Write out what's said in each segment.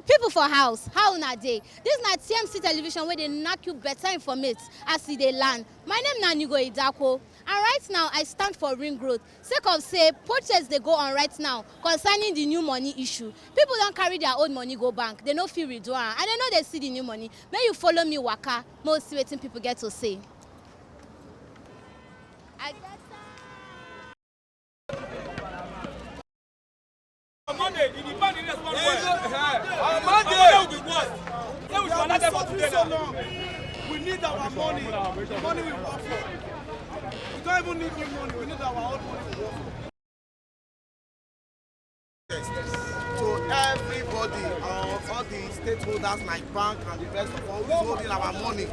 People for house, how una dey? This na TMC television where they knack you better informate as they land. My name na Nigo Idako, and right now I stand for Ring Road. Sake of say protests they go on right now concerning the new money issue. People don't carry their old money go bank. They no feel withdraw, and they know they see the new money. May you follow me waka, most waiting people get to say. Monday, the bank is one word. Monday will be worse. Then we should allow them to do so long. We need our money. The money we work for. We don't even need new money. We need our own money to work for. To everybody, all the stakeholders like bank and the rest of all who is holding our money.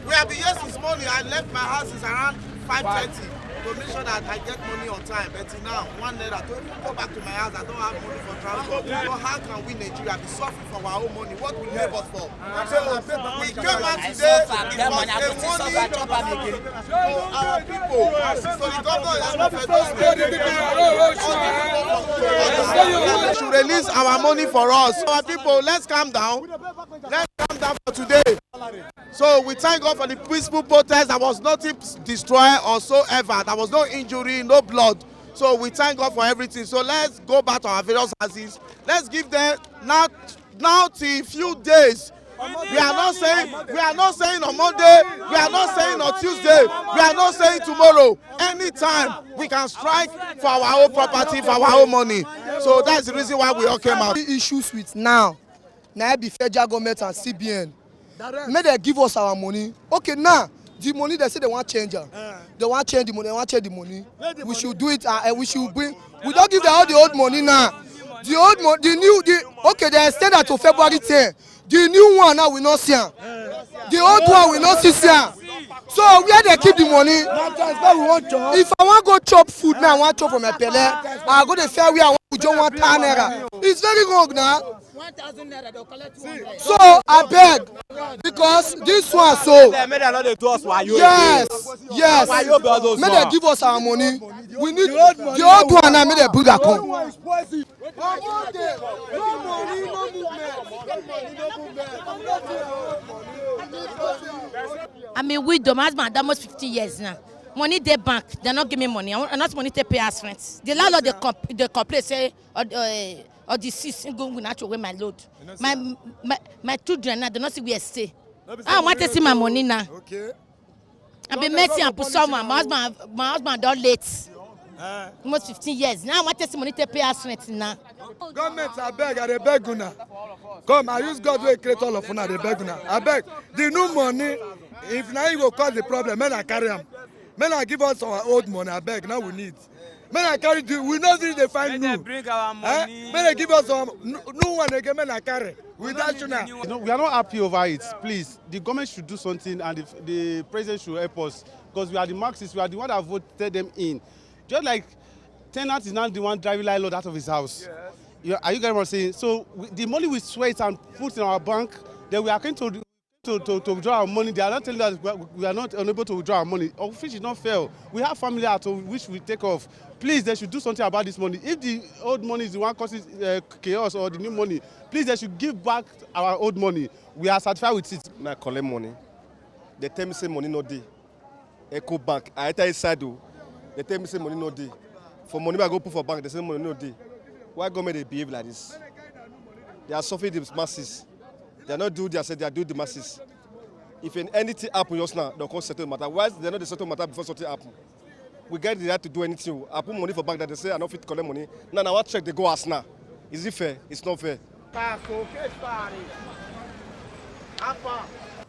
We have been here since morning. I left my house is around 5:30. To make sure that I get money on time, but now Naira to even go back to my house, I don't have money for transport. So how can we Nigeria be suffering for our own money? What will help us for? We came out today, it was a money for our people. So the government is not they should release our money for us. Our people, let's calm down. Let's calm down for today. So we thank God for the peaceful protest. There was nothing destroyed or so ever. There was no injury, no blood. So we thank God for everything. So let's go back to our various houses. Let's give them now till few days. We are not saying on Monday, we are not saying on Tuesday, we are not saying tomorrow. Anytime we can strike for our own property, for our own money. So that's the reason why we all came out. The issues with now be federal government and CBN. May they give us our money. Okay, now the money they say they want change. They want change the money. They want change the money. We should do it, and we should bring. We don't give them all the old money now. The old money, okay, they extend that to February 10. The new one now we not see. The old one we not see. So where they keep the money? If I want to go chop food now, I want to chop from my pele. I go the fair way. I want to join 1 Naira. It's very wrong now. 1,000 Naira, they'll collect 200. So I beg, because this one so. Yes. May they give us our money. We need the old one now. May they bring a come. I mean, we don't husband almost 50 years now. Money they bank, they not give me money. I not money to pay us rent. The landlord they complain say or the system going to away my load. My children now they not see where stay. I want to see my money now. Okay. I be messy and put someone. My husband don't late. Almost 15 years. Now I want to see money to pay us rent now. Government, I beg una. Come, I use God to create all of una, they beg una. I beg. The new money, if now you will cause the problem, men I carry them. Men I give us our old money, I beg, now we need. Men I carry, we know this they find new. Bring our money. Men I give us some new one again, men I carry. Without you now. You know, we are not happy over it. Please, the government should do something and the president should help us. Because we are the Marxists, we are the one that voted them in. Just like tenant is now the one driving landlord out of his house. Yes. Are you getting what I'm saying? So the money we sweat and put in our bank, then we are going to withdraw our money. They are not telling us we are not unable to withdraw our money. Our fish is not fair. We have family at home which we take off. Please, they should do something about this money. If the old money is the one causing chaos or the new money, please, they should give back our old money. We are satisfied with it. Now I collect money. They tell me say money no dey. Echo Bank, I enter inside though. They tell me say money no dey. For money I go put for bank, they say money no dey. Why government they behave like this? They are suffering the masses. They are not doing their say they are doing the masses. If anything happen just now, they'll come settle the matter. Why they not the settle matter before something happen? We get the right to do anything. I put money for bank that they say I don't fit collect money. Now I want check they go as now. Is it fair? It's not fair.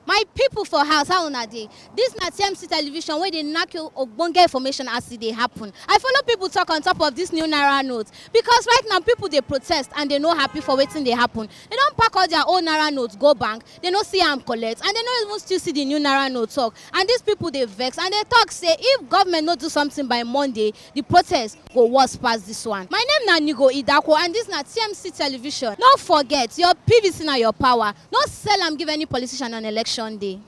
My people for house, how una dey? This na TMC television where they knack you ogbonge information as they happen. I follow people talk on top of this new Naira note because right now people they protest and they no happy for waiting they happen. They don't pack all their own Naira notes, go bank. They no see am collect and they no even still see the new Naira note talk. And these people they vex and they talk say if government not do something by Monday, the protest go worse past this one. My name na Nigo Idako and this na TMC television. Don't forget your PVC na your power. No sell am give any politician on election day.